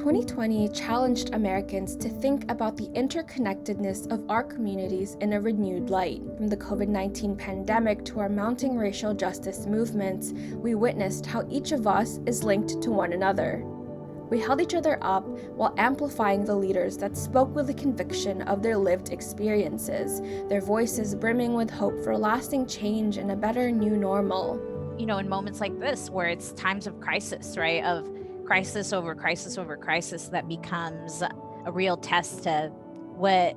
2020 challenged Americans to think about the interconnectedness of our communities in a renewed light. From the COVID-19 pandemic to our mounting racial justice movements, we witnessed how each of us is linked to one another. We held each other up while amplifying the leaders that spoke with the conviction of their lived experiences, their voices brimming with hope for lasting change and a better new normal. In moments like this where it's times of crisis, right? Of crisis over crisis over crisis, that becomes a real test to what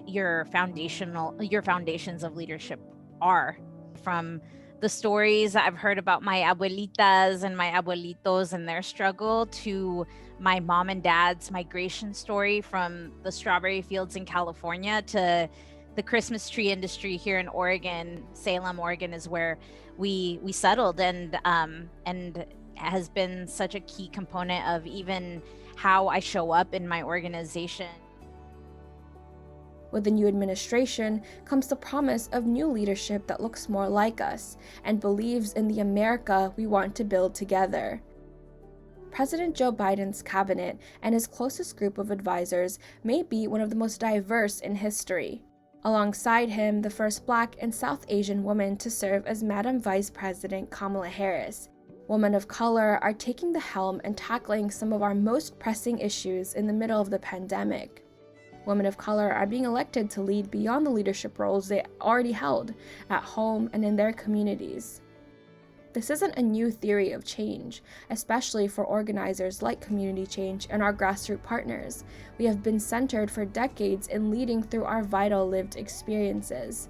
your foundations of leadership are. From the stories I've heard about my abuelitas and my abuelitos and their struggle, to my mom and dad's migration story from the strawberry fields in California to the Christmas tree industry here in Oregon. Salem, Oregon is where we settled, and has been such a key component of even how I show up in my organization. With the new administration comes the promise of new leadership that looks more like us and believes in the America we want to build together. President Joe Biden's cabinet and his closest group of advisors may be one of the most diverse in history. Alongside him, the first Black and South Asian woman to serve as Madam Vice President Kamala Harris. Women of color are taking the helm and tackling some of our most pressing issues in the middle of the pandemic. Women of color are being elected to lead beyond the leadership roles they already held at home and in their communities. This isn't a new theory of change, especially for organizers like Community Change and our grassroots partners. We have been centered for decades in leading through our vital lived experiences.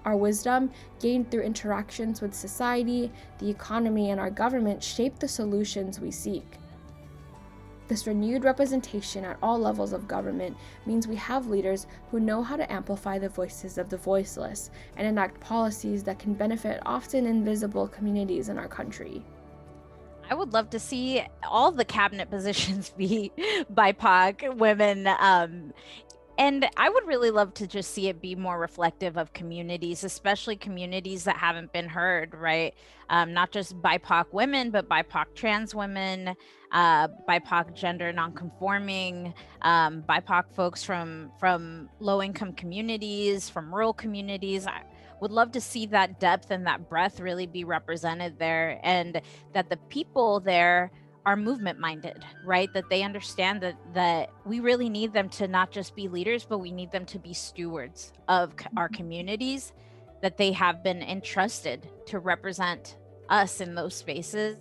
Our wisdom, gained through interactions with society, the economy, and our government, shape the solutions we seek. This renewed representation at all levels of government means we have leaders who know how to amplify the voices of the voiceless and enact policies that can benefit often invisible communities in our country. I would love to see all the cabinet positions be BIPOC women. And I would really love to just see it be more reflective of communities, especially communities that haven't been heard, right? Not just BIPOC women, but BIPOC trans women, BIPOC gender nonconforming, BIPOC folks from low-income communities, from rural communities. I would love to see that depth and that breadth really be represented there, and that the people there are movement minded, right? That they understand that we really need them to not just be leaders, but we need them to be stewards of our communities, that they have been entrusted to represent us in those spaces.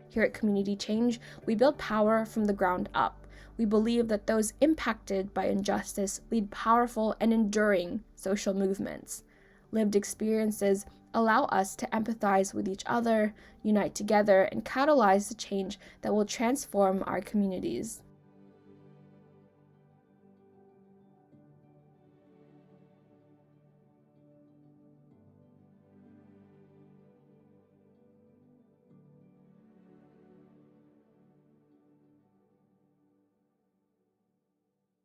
Here at Community Change, we build power from the ground up. We believe that those impacted by injustice lead powerful and enduring social movements. Lived experiences allow us to empathize with each other, unite together, and catalyze the change that will transform our communities.